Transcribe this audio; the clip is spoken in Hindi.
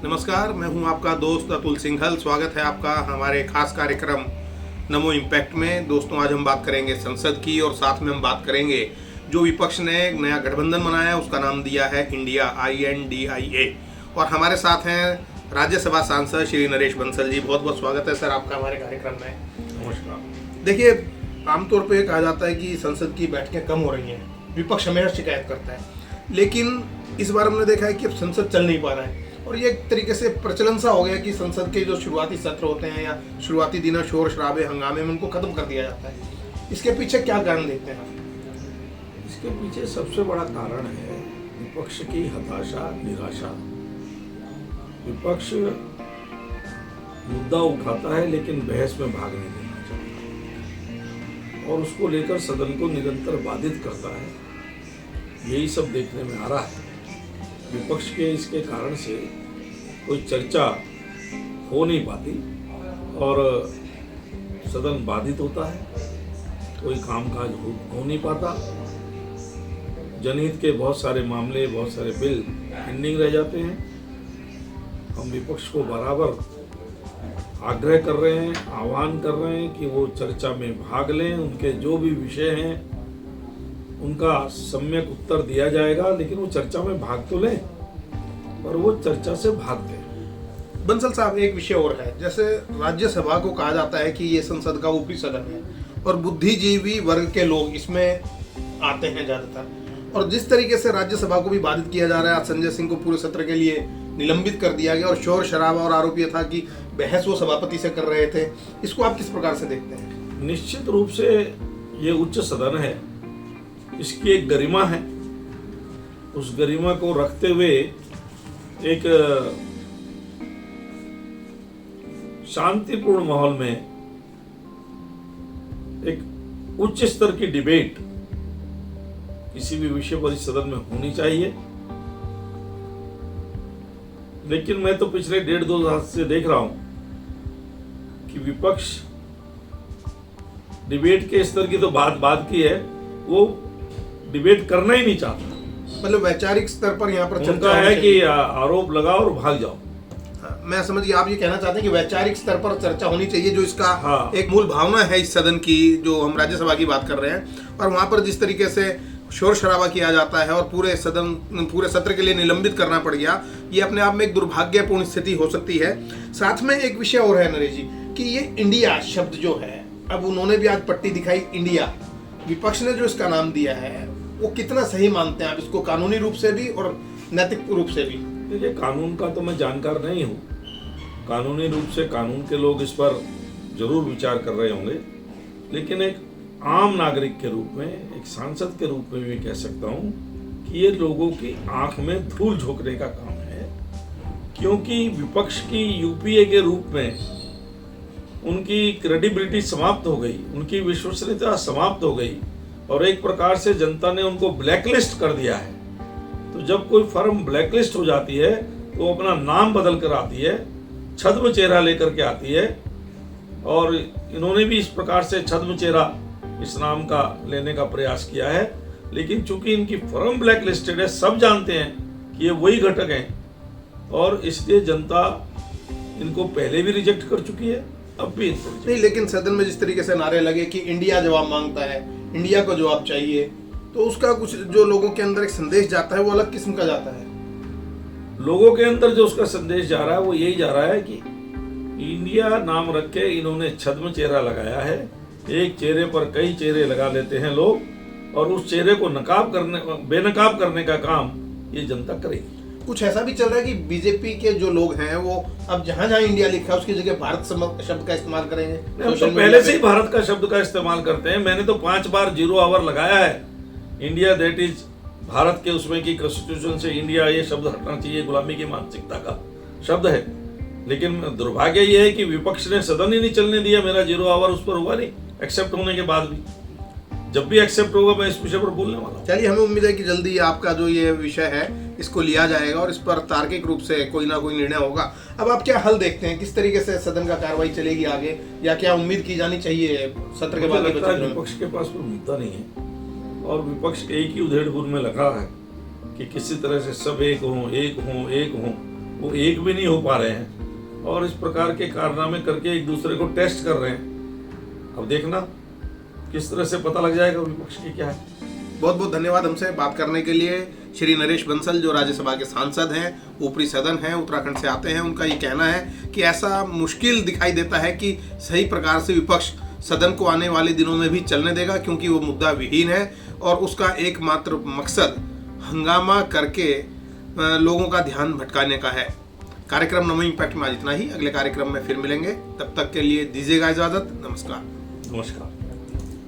नमस्कार, मैं हूं आपका दोस्त अतुल सिंघल। स्वागत है आपका हमारे खास कार्यक्रम नमो इम्पैक्ट में। दोस्तों, आज हम बात करेंगे संसद की और साथ में हम बात करेंगे जो विपक्ष ने एक नया गठबंधन बनाया है, उसका नाम दिया है इंडिया, INDIA। और हमारे साथ हैं राज्यसभा सांसद श्री नरेश बंसल जी। बहुत बहुत स्वागत है सर आपका हमारे कार्यक्रम में। नमस्कार। देखिए, आमतौर पर कहा जाता है कि संसद की बैठकें कम हो रही हैं, विपक्ष हमेशा शिकायत करता है, लेकिन इस बार हमने देखा है कि अब संसद चल नहीं पा रहा है और ये एक तरीके से प्रचलन सा हो गया कि संसद के जो शुरुआती सत्र होते हैं या शुरुआती दिनों शोर शराबे हंगामे में उनको खत्म कर दिया जाता है। इसके पीछे क्या कारण देखते हैं आप? इसके पीछे सबसे बड़ा कारण है विपक्ष की हताशा, निराशा। विपक्ष मुद्दा उठाता है लेकिन बहस में भाग नहीं लेना चाहता और उसको लेकर सदन को निरंतर बाधित करता है। यही सब देखने में आ रहा है। विपक्ष के इसके कारण से कोई चर्चा हो नहीं पाती और सदन बाधित होता है, कोई कामकाज हो नहीं पाता। जनहित के बहुत सारे मामले, बहुत सारे बिल पेंडिंग रह जाते हैं। हम विपक्ष को बराबर आग्रह कर रहे हैं, आह्वान कर रहे हैं कि वो चर्चा में भाग लें। उनके जो भी विषय हैं उनका सम्यक उत्तर दिया जाएगा, लेकिन वो चर्चा में भाग तो लें, पर वो चर्चा से भागते हैं। बंसल साहब, एक विषय और है, जैसे राज्यसभा को कहा जाता है कि ये संसद का ऊपरी सदन है और बुद्धिजीवी वर्ग के लोग इसमें आते हैं ज़्यादातर, और जिस तरीके से राज्यसभा को भी बाधित किया जा रहा है, संजय सिंह को पूरे सत्र के लिए निलंबित कर दिया गया और शोर शराबा और आरोप यह था कि बहस वो सभापति से कर रहे थे। इसको आप किस प्रकार से देखते हैं? निश्चित रूप से ये उच्च सदन है, इसकी एक गरिमा है। उस गरिमा को रखते हुए एक शांतिपूर्ण माहौल में एक उच्च स्तर की डिबेट किसी भी विषय पर इस सदन में होनी चाहिए। लेकिन मैं तो पिछले 1.5-2 साल से देख रहा हूं कि विपक्ष डिबेट के स्तर की तो बात की है, वो डिबेट करना ही नहीं चाहता। मतलब वैचारिक स्तर पर यहाँ पर चर्चा है कि आरोप लगाओ और भाग जाओ। हाँ, मैं समझ गया। आप ये कहना चाहते हैं कि वैचारिक स्तर पर चर्चा होनी चाहिए, जो इसका हाँ। एक मूल भावना है इस सदन की, जो हम राज्यसभा की बात कर रहे हैं। और वहाँ पर जिस तरीके से शोर शराबा किया जाता है और पूरे सत्र के लिए निलंबित करना पड़ गया, ये अपने आप में एक दुर्भाग्यपूर्ण स्थिति हो सकती है। साथ में एक विषय और है नरेश जी, कि ये इंडिया शब्द जो है, अब उन्होंने भी आज पट्टी दिखाई इंडिया, विपक्ष ने जो इसका नाम दिया है वो कितना सही मानते हैं आप इसको, कानूनी रूप से भी और नैतिक रूप से भी? देखिए, कानून का तो मैं जानकार नहीं हूँ। कानूनी रूप से कानून के लोग इस पर जरूर विचार कर रहे होंगे, लेकिन एक आम नागरिक के रूप में, एक सांसद के रूप में भी कह सकता हूँ कि ये लोगों की आंख में धूल झोंकने का काम है। क्योंकि विपक्ष की यूपीए के रूप में उनकी क्रेडिबिलिटी समाप्त हो गई, उनकी विश्वसनीयता समाप्त हो गई और एक प्रकार से जनता ने उनको ब्लैकलिस्ट कर दिया है। तो जब कोई फर्म ब्लैकलिस्ट हो जाती है तो अपना नाम बदल कर आती है, छद्म चेहरा लेकर के आती है, और इन्होंने भी इस प्रकार से छद्म चेहरा इस नाम का लेने का प्रयास किया है। लेकिन चूंकि इनकी फर्म ब्लैकलिस्टेड है, सब जानते हैं कि ये वही घटक हैं और इसलिए जनता इनको पहले भी रिजेक्ट कर चुकी है, अब भी नहीं। लेकिन सदन में जिस तरीके से नारे लगे कि इंडिया जवाब मांगता है, इंडिया को जवाब चाहिए, तो उसका कुछ जो लोगों के अंदर एक संदेश जाता है वो अलग किस्म का जाता है। लोगों के अंदर जो उसका संदेश जा रहा है वो यही जा रहा है कि इंडिया नाम रख के इन्होंने छद्म चेहरा लगाया है। एक चेहरे पर कई चेहरे लगा लेते हैं लोग और उस चेहरे को बेनकाब करने का काम ये जनता करेगी। कुछ ऐसा भी चल रहा है कि बीजेपी के जो लोग हैं वो अब जहां जहां इंडिया लिखा है उसकी जगह भारत शब्द का इस्तेमाल करेंगे। हम तो पहले से ही भारत का शब्द का इस्तेमाल करते हैं। मैंने तो 5 बार 0 आवर लगाया है। इंडिया दैट इज भारत के उसमें की कॉन्स्टिट्यूशन से इंडिया ये शब्द हटना चाहिए, गुलामी की मानसिकता का शब्द है। लेकिन दुर्भाग्य ये है कि विपक्ष ने सदन ही नहीं चलने दिया। मेरा 0 आवर उस पर हुआ नहीं, एक्सेप्ट होने के बाद भी। जब भी एक्सेप्ट होगा मैं इस विषय पर बोलने वाला हूँ। चलिए, हमें उम्मीद है कि जल्दी आपका जो ये विषय है इसको लिया जाएगा और इस पर तार्किक रूप से कोई ना कोई निर्णय होगा। अब आप क्या हल देखते हैं, किस तरीके से सदन का कार्रवाई चलेगी आगे, या क्या उम्मीद की जानी चाहिए सत्र के बाद? विपक्ष के पास कोई मुद्दा नहीं है और विपक्ष एक ही उधेड़ बुन में लगा है कि किसी तरह से सब एक हों, वो एक भी नहीं हो पा रहे हैं और इस प्रकार के कारनामे करके एक दूसरे को टेस्ट कर रहे हैं। अब देखना किस तरह से पता लग जाएगा विपक्ष की क्या है। बहुत बहुत धन्यवाद हमसे बात करने के लिए श्री नरेश बंसल, जो राज्यसभा के सांसद हैं, ऊपरी सदन हैं, उत्तराखंड से आते हैं। उनका ये कहना है कि ऐसा मुश्किल दिखाई देता है कि सही प्रकार से विपक्ष सदन को आने वाले दिनों में भी चलने देगा, क्योंकि वो मुद्दा विहीन है और उसका एकमात्र मकसद हंगामा करके लोगों का ध्यान भटकाने का है। कार्यक्रम नमो इम्पैक्ट में आज इतना ही। अगले कार्यक्रम में फिर मिलेंगे, तब तक के लिए दीजिएगा इजाजत। नमस्कार। नमस्कार।